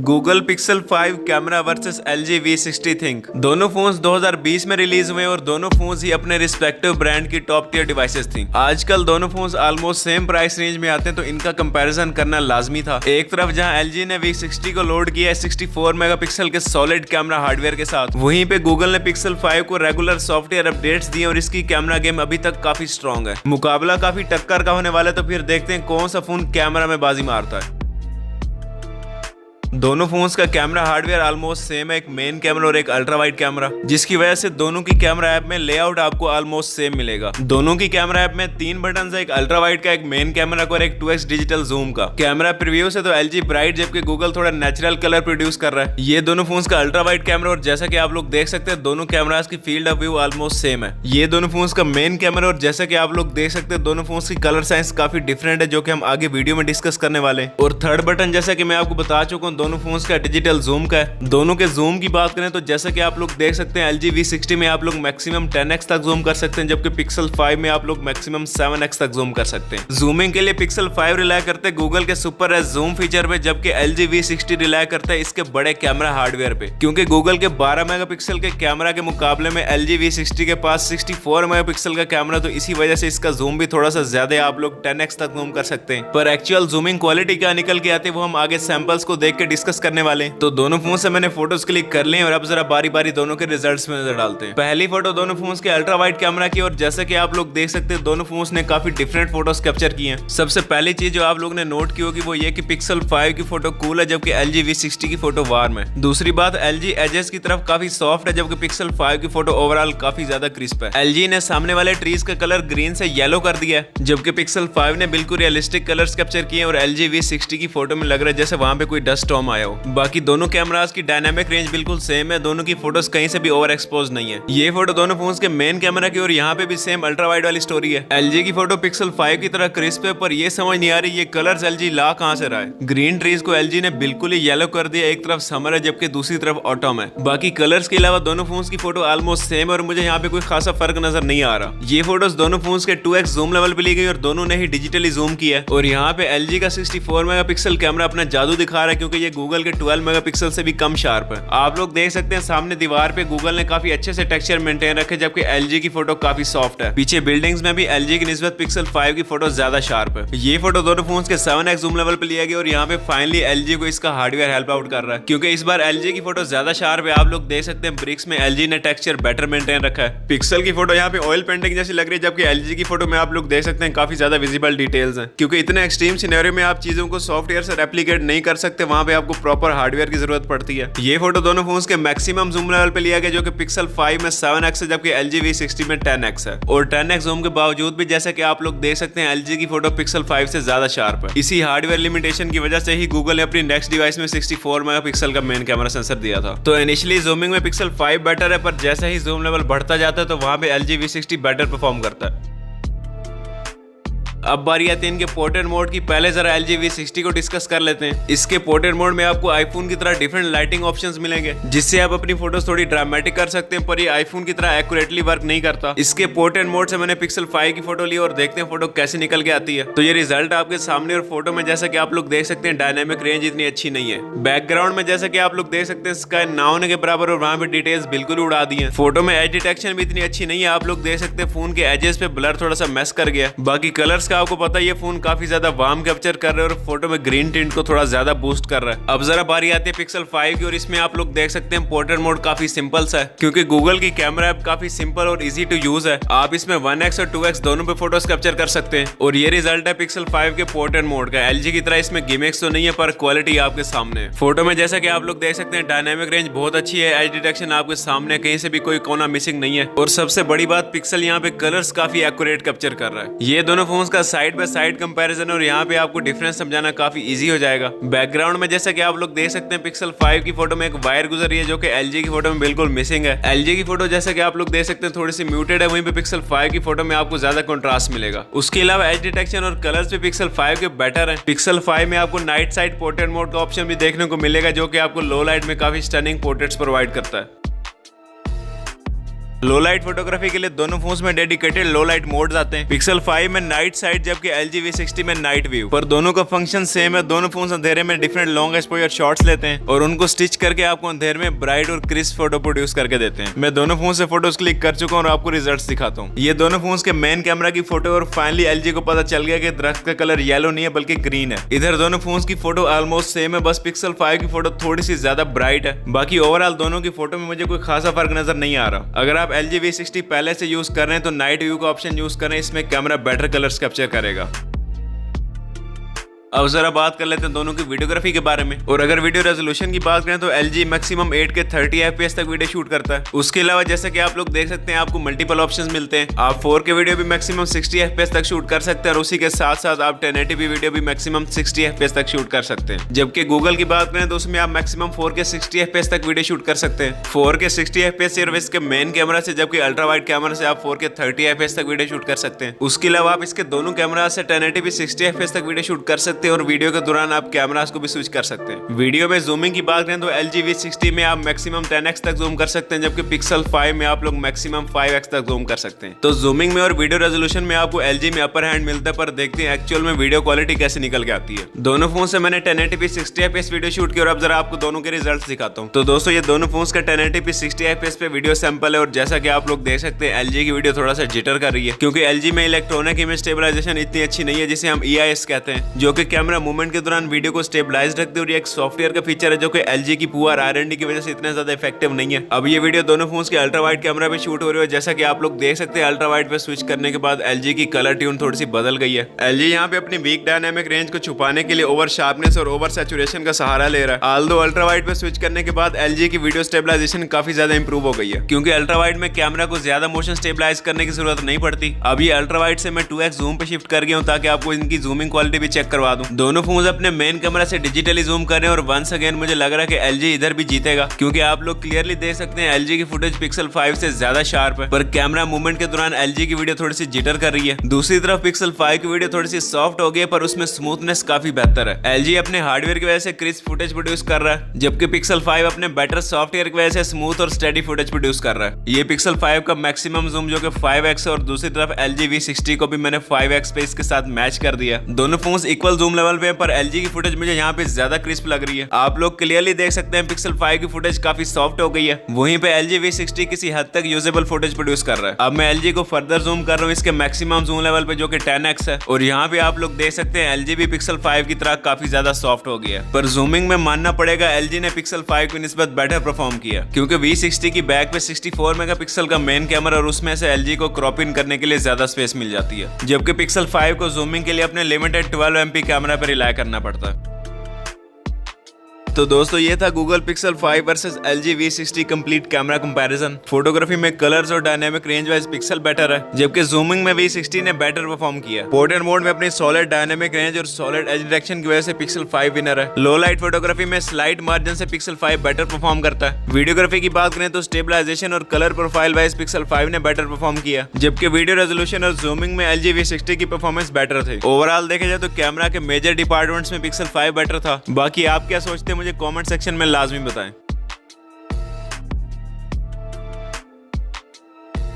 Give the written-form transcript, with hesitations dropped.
Google pixel 5 camera versus LG V60 think. दोनों phones 2020 में release हुए और दोनों फोन्स ही अपने रिस्पेक्टिव ब्रांड की टॉप टियर डिवाइसेस थी। आजकल दोनों phones almost same price range में आते हैं, तो इनका कंपैरिजन करना लाजमी था। एक तरफ जहां LG ने V60 को लोड किया है 64 मेगापिक्सल के सॉलिड कैमरा हार्डवेयर के साथ, वहीं पे गूगल ने पिक्सल 5 को रेगुलर सॉफ्टवेयर अपडेट्स दिए और इसकी कैमरा गेम अभी तक काफी स्ट्रॉन्ग है। मुकाबला काफी टक्कर का होने वाला है, तो फिर देखते हैं कौन सा फोन कैमरा में बाजी मारता है। दोनों फोन्स का कैमरा हार्डवेयर ऑलमोस्ट सेम है, एक मेन कैमरा और एक अल्ट्रा वाइड कैमरा, जिसकी वजह से दोनों की कैमरा ऐप में लेआउट आपको ऑलमोस्ट सेम मिलेगा। दोनों की कैमरा ऐप में 3 बटन है, एक अल्ट्रा वाइड का, एक मेन कैमरा का और एक 2x डिजिटल जूम का। कैमरा प्रीव्यू से तो LG ब्राइट जबकि गूगल थोड़ा नेचुरल कलर प्रोड्यूस कर रहा है। ये दोनों फोन्स का अल्ट्रा वाइड कैमरा और जैसा कि आप लोग देख सकते हैं दोनों कैमरास की field of view almost same है। ये दोनों फोन्स का मेन कैमरा और जैसा कि आप लोग देख सकते हैं दोनों फोन्स की कलर साइंस काफी डिफरेंट है, जो कि हम आगे वीडियो में डिस्कस करने वाले हैं। और थर्ड बटन जैसा कि मैं आपको बता चुका हूँ दोनों फोन्स का डिजिटल जूम का है। दोनों के जूम की बात करें तो जैसा कि आप लोग देख सकते हैं LG V60 में आप लोग मैक्सिमम 10x तक जूम कर सकते हैं, जबकि पिक्सल 5 में आप लोग मैक्सिमम 7x तक जूम कर सकते हैं। जूमिंग के लिए पिक्सल 5 रिलाय करते हैं गूगल के सुपर एज जूम फीचर पे, जबकि LG V60 रिलाय करता है इसके बड़े कैमरा हार्डवेयर पे। क्योंकि गूगल के 12 मेगापिक्सल के कैमरा के मुकाबले में LG V60 के पास 64 मेगापिक्सल का कैमरा, तो इसी वजह से इसका जूम भी थोड़ा सा ज्यादा है, आप लोग 10x तक जूम कर सकते हैं। पर एक्चुअल जूमिंग क्वालिटी क्या निकल के आती है वो हम आगे सैंपल्स को देख के डिस्कस करने वाले हैं। तो दोनों फोन से मैंने फोटोज क्लिक कर लिए और अब जरा बारी बारी दोनों के रिजल्ट्स में नजर डालते हैं। पहली फोटो दोनों फोन्स के अल्ट्रा वाइड कैमरा की, और जैसा कि आप लोग देख सकते हैं दोनों फोन्स ने काफी डिफरेंट फोटोज कैप्चर की हैं। सबसे पहली चीज जो आप लोग ने नोट की होगी वो ये कि पिक्सल 5 की फोटो कूल है, जबकि LG V60 की फोटो वार्म है। दूसरी बात, LG एजेस की तरफ काफी सॉफ्ट है, जबकि पिक्सल 5 की फोटो ओवरऑल काफी ज्यादा क्रिस्प है। LG ने सामने वाले ट्रीज का कलर ग्रीन से येलो कर दिया है, जबकि पिक्सल 5 ने बिल्कुल रियलिस्टिक कलर्स कैप्चर किए और LG V60 की फोटो में लग रहा है जैसे वहां पे कोई डस्ट स्टॉर्म आया हो। बाकी दोनों कैमरास की डायनामिक रेंज बिल्कुल सेम है, दोनों की फोटोज कहीं से भी ओवर एक्सपोज नहीं है। ये फोटो दोनों फोन्स के मेन कैमरा की और यहाँ पे भी सेम अल्ट्रा वाइड वाली स्टोरी है। LG की फोटो पिक्सल 5 की तरह क्रिस्प है, पर ये समझ नहीं आ रही ये कलर्स LG ला कहां से रहा है। ग्रीन ट्रीज को LG ने बिल्कुल ही येलो कर दिया, एक तरफ समर है जबकि दूसरी तरफ ऑटम है। बाकी कलर्स के अलावा दोनों फोन्स की फोटो ऑलमोस्ट सेम है और मुझे यहाँ पे कोई खासा फर्क नजर नहीं आ रहा। ये फोटोज दोनों फोन्स के 2x जूम लेवल पे ली गई और दोनों ने ही डिजिटली जूम किया है। और यहाँ पे LG का 64 मेगापिक्सल कैमरा अपना जादू दिखा रहा है, क्योंकि ये गूगल के 12 मेगापिक्सल से भी कम शार्प है। आप लोग देख सकते हैं सामने दीवार पे गूगल ने काफी अच्छे से टेक्सचर मेंटेन रखे, जबकि LG की फोटो काफी सॉफ्ट है। पीछे बिल्डिंग्स में भी LG की निस्बत पिक्सल 5 की फोटो ज्यादा शार्प है। ये फोटो दोनों फोन्स के 7x जूम लेवल पे लिया गया और यहाँ पे फाइनली LG को इसका हार्डवेयर हेल्प आउट कर रहा है, क्योंकि इस बार LG की फोटो ज्यादा शार्प है। आप लोग देख सकते हैं ब्रिक्स में LG ने टेक्सचर बेटर मेंटेन रखा है। पिक्सल की फोटो यहाँ पे ऑयल पेंटिंग जैसी लग रही है, जबकि LG की फोटो में आप लोग देख सकते हैं काफी ज्यादा विजिबल डिटेल्स हैं। क्योंकि इतने एक्सट्रीम सिनेरियो में आप चीजों को सॉफ्टवेयर से रेप्लिकेट नहीं कर सकते, वहां पे आपको प्रॉपर हार्डवेयर की जरूरत पड़ती है। ये फोटो दोनों फोन्स के मैक्सिमम जूम लेवल पे लिया गया, जो कि पिक्सल 5 में 7x है जबकि LG V60 में 10x है। और 10x जूम के बावजूद भी जैसा कि आप लोग देख सकते हैं LG की फोटो पिक्सल 5 से ज्यादा शार्प है। इसी हार्डवेयर लिमिटेशन की वजह से ही गूगल ने अपनी नेक्स्ट डिवाइस में 64 मेगापिक्सल का मेन कैमरा सेंसर दिया था। तो इनिशियली जूमिंग में पिक्सल 5 बेटर है, पर जैसे ही जूम लेवल बढ़ता जाता है तो वहां पे LG V60 बेटर परफॉर्म करता है। अब बारी आती है इनके पोर्ट्रेट मोड की। पहले जरा LG V60 को डिस्कस कर लेते हैं। इसके पोर्ट्रेट मोड में आपको आईफोन की तरह डिफरेंट लाइटिंग ऑप्शंस मिलेंगे, जिससे आप अपनी फोटोज थोड़ी ड्रामेटिक कर सकते हैं, पर ये आईफोन की तरह एक्यूरेटली वर्क नहीं करता। इसके पोर्ट्रेट मोड से मैंने पिक्सल 5 की फोटो ली और देखते हैं फोटो कैसे निकल के आती है। तो ये रिजल्ट आपके सामने, और फोटो में जैसा कि आप लोग देख सकते हैं डायनामिक रेंज इतनी अच्छी नहीं है। बैकग्राउंड में जैसा कि आप लोग देख सकते हैं स्काई ना होने के बराबर और वहां पे डिटेल्स बिल्कुल उड़ा दी है। फोटो में एज डिटेक्शन भी इतनी अच्छी नहीं है, आप लोग देख सकते हैं फोन के एजेस पे ब्लर थोड़ा सा मैस कर गया। बाकी कलर्स का आपको पता है ये काफी ज्यादा वार्म कैप्चर कर रहे हैं और फोटो में ग्रीन टिंट को थोड़ा ज्यादा बूस्ट कर रहा है। अब जरा बारी आती है पिक्सल 5 की, और इसमें आप लोग देख सकते हैं पोर्ट्रेट मोड काफी सिंपल सा है, क्योंकि गूगल की कैमरा ऐप काफी सिंपल और इजी टू यूज है। आप इसमें 1x और 2x दोनों पे फोटोज कैप्चर कर सकते हैं। और ये रिजल्ट है पिक्सल 5 के पोर्ट्रेट मोड का। LG की तरह इसमें गिमिक्स तो नहीं है, पर क्वालिटी आपके सामने है। फोटो में जैसा कि आप लोग देख सकते हैं डायनामिक रेंज बहुत अच्छी है, एज डिटेक्शन आपके सामने, कहीं से भी कोई कोना मिसिंग नहीं है। और सबसे बड़ी बात, पिक्सल यहाँ पे कलर्स काफी एक्यूरेट कैप्चर कर रहा है। ये दोनों फोन्स का साइड बाय साइड कंपैरिजन और यहाँ पे आपको डिफरेंस समझाना काफी इजी हो जाएगा। बैकग्राउंड में जैसा कि आप लोग देख सकते हैं पिक्सल 5 की फोटो में एक वायर गुजर रही है, जो कि LG की फोटो में बिल्कुल मिसिंग है। LG की फोटो जैसा कि आप लोग देख सकते हैं थोड़ी सी म्यूटेड है, वहीं पे पिक्सल 5 की फोटो में आपको ज्यादा कंट्रास्ट मिलेगा। उसके अलावा एज डिटेक्शन और कलर्स भी पिक्सल 5 के बेटर हैं। पिक्सल 5 में आपको नाइट साइड पोर्ट्रेट मोड का ऑप्शन भी देखने को मिलेगा, जो कि आपको लो लाइट में काफी स्टनिंग पोर्ट्रेट्स प्रोवाइड करता है। लो लाइट फोटोग्राफी के लिए दोनों फोन्स में डेडिकेटेड लो लाइट मोड्स आते हैं। पिक्सल 5 में नाइट साइड जबकि LG V60 में नाइट व्यू। पर दोनों का फंक्शन सेम है। दोनों फोन्स अंधेरे में डिफरेंट लॉन्ग एक्सपोजर शॉट्स लेते हैं और उनको स्टिच करके आपको अंधेरे में ब्राइट और क्रिस्प फोटो प्रोड्यूस करके देते हैं। मैं दोनों फोन से फोटोज क्लिक कर चुका हूं और आपको रिजल्ट्स दिखाता हूं। ये दोनों फोन्स के मेन कैमरा की फोटो और फाइनली LG को पता चल गया कि दरख्त का कलर येलो नहीं है बल्कि ग्रीन है। इधर दोनों फोन्स की फोटो ऑलमोस्ट सेम है, बस पिक्सल 5 की फोटो थोड़ी सी ज्यादा ब्राइट है। बाकी ओवरऑल दोनों की फोटो में मुझे कोई खासा फर्क नजर नहीं आ रहा। अगर आप LG V60 पहले से यूज कर रहे हैं तो नाइट व्यू का ऑप्शन यूज करें, इसमें कैमरा बेटर कलर्स कैप्चर करेगा। अब जरा बात कर लेते हैं दोनों की वीडियोग्राफी के बारे में। और अगर वीडियो रेजोल्यूशन की बात करें तो LG मैक्सिमम 8K 30 FPS तक वीडियो शूट करता है। उसके अलावा जैसा कि आप लोग देख सकते हैं आपको मल्टीपल ऑप्शंस मिलते हैं। आप 4K वीडियो भी मैक्सिमम 60 FPS तक शूट कर सकते हैं और उसी के साथ साथ आप 1080p वीडियो भी मैक्सिमम 60 FPS तक शूट कर सकते हैं। जबकि गूगल की बात करें तो उसमें आप मैक्सिमम 4K 60 FPS तक वीडियो शूट कर सकते हैं। 4K 60 FPS सिर्फ इसके मेन कैमरा से, जबकि अल्ट्रा वाइड कैमरा से आप 4K 30 FPS तक वीडियो शूट कर सकते हैं। उसके अलावा आप इसके दोनों कैमरा से 1080p 60 FPS तक वीडियो शूट कर सकते हैं और वीडियो के दौरान आप कैमरास को भी स्विच कर सकते हैं। वीडियो में जूमिंग की बात करें तो LG V60 में आप मैक्सिमम 10x तक जूम कर सकते हैं, जबकि पिक्सल 5 में आप लोग मैक्सिमम 5x तक जूम कर सकते हैं। तो जूमिंग में और वीडियो रेजोल्यूशन में आपको LG में अपर हैंड मिलता है, पर देखते हैं एक्चुअल में वीडियो क्वालिटी कैसे निकल के आती है। दोनों फोन से मैंने 1080p 60 FPS वीडियो शूट किया और अब जरा आपको दोनों के रिजल्ट्स दिखाता हूं। तो दोस्तों ये दोनों फोन्स का 1080p 60 FPS पे वीडियो सैंपल है और जैसा कि आप लोग देख सकते हैं LG की वीडियो थोड़ा सा जिटर कर रही है, क्योंकि LG में इलेक्ट्रॉनिक इमेज स्टेबलाइजेशन इतनी अच्छी नहीं है जिसे हम EIS कहते हैं, जो कि कैमरा मूवमेंट के दौरान वीडियो को स्टेबलाइज रखते हैं। और ये एक सॉफ्टवेयर का फीचर है जो कि LG की पुअर R&D की वजह से इतना ज्यादा इफेक्टिव नहीं है। अब ये वीडियो दोनों फोन्स के अल्ट्रा वाइड कैमरा पे शूट हो रही है। जैसा कि आप लोग देख सकते हैं अल्ट्रा वाइड पे स्विच करने के बाद LG की कलर ट्यून थोड़ी सी बदल गई है। LG यहाँ पे अपनी वीक डायनामिक रेंज को छुपाने के लिए ओवर शार्पनेस और ओवर सैचुरेशन का सहारा ले रहा है। ऑल्दो अल्ट्रा वाइड पे स्विच करने के बाद LG की वीडियो स्टेबलाइजेशन काफी ज्यादा इंप्रूव हो गई है, क्योंकि अल्ट्रा वाइड में कैमरा को ज्यादा मोशन स्टेबलाइज करने की जरूरत नहीं पड़ती। अब ये अल्ट्रा वाइड से मैं 2x जूम पे शिफ्ट कर गया हूँ ताकि आपको इनकी जूमिंग क्वालिटी भी चेक करवा दूं। दोनों फोन अपने मेन कैमरा से डिजिटली जूम कर रहे हैं और वंस अगेन मुझे लग रहा है कि LG इधर भी जीतेगा, क्योंकि आप लोग क्लियरली देख सकते हैं LG की फुटेज पिक्सल 5 से ज्यादा शार्प है, पर कैमरा मूवमेंट के दौरान LG की वीडियो थोड़ी सी जिटर कर रही है। दूसरी तरफ पिक्सल 5 की वीडियो थोड़ी सी सॉफ्ट हो गई है, पर उसमें स्मूथनेस काफी बेहतर है। LG अपने हार्डवेयर की वजह से क्रिस्प फुटेज प्रोड्यूस कर रहा है, जबकि पिक्सल 5 अपने बेटर सॉफ्टवेयर की वजह से स्मूथ और स्टेडी फुटेज प्रोड्यूस कर रहा है। ये पिक्सल 5 का मैक्सिमम जूम जो कि 5x और दूसरी तरफ LG V60 को भी मैंने 5x पे इसके साथ मैच कर दिया। दोनों फोन्स इक्वल जूम लेवल पे हैं, पर LG की फुटेज मुझे यहाँ पे ज्यादा क्रिस्प लग रही है। आप लोग क्लियरली देख सकते हैं पिक्सल 5 की फुटेज काफी सॉफ्ट हो गई है, वहीं पे LG V60 किसी हद तक यूजेबल फुटेज प्रोड्यूस कर रहा है। अब मैं LG को फर्दर जूम कर रहा हूँ इसके मैक्सिमम जूम लेवल पे जो कि 10x है, और यहाँ पे आप लोग देख सकते हैं LG भी पिक्सल 5 की तरह काफी ज्यादा सॉफ्ट हो गया है। पर जूमिंग में मानना पड़ेगा LG ने पिक्सल 5 की निस्बत बेटर परफॉर्म किया, क्योंकि V60 की बैक पे 64 मेगापिक्सल का मेन कैमरा और उसमें से LG को क्रॉप इन करने के लिए ज्यादा स्पेस मिल जाती है, जबकि पिक्सल 5 को जूमिंग के लिए अपने लिमिटेड 12 MP कैमरा पर रिलाय करना पड़ता है। तो दोस्तों ये था Google pixel 5 versus LG V60 complete camera comparison. Photography में कलर्स और dynamic range wise pixel better है, जबकि जूमिंग में V60 ने बेटर परफॉर्म किया। पोर्ट्रेट मोड में अपनी सॉलिड डायनामिक रेंज और सॉलिड एज डिटेक्शन की वजह से पिक्सल 5 विनर है। लो लाइट फोटोग्राफी में स्लाइट मार्जिन से पिक्सल 5 बेटर परफॉर्म करता है। वीडियोग्राफी की बात करें तो स्टेबलाइजेशन और कलर प्रोफाइल वाइज पिक्सल 5 ने बेटर परफॉर्म किया, जबकि वीडियो रेजोल्यूशन और जूमिंग में LG V60 की परफॉर्मेंस बेटर थे। ओवरऑल देखा जाए तो कैमरा के मेजर डिपार्टमेंट्स में पिक्सल 5 बेटर था। बाकी आप क्या सोचते हैं मुझे कमेंट सेक्शन में लाजमी बताएं।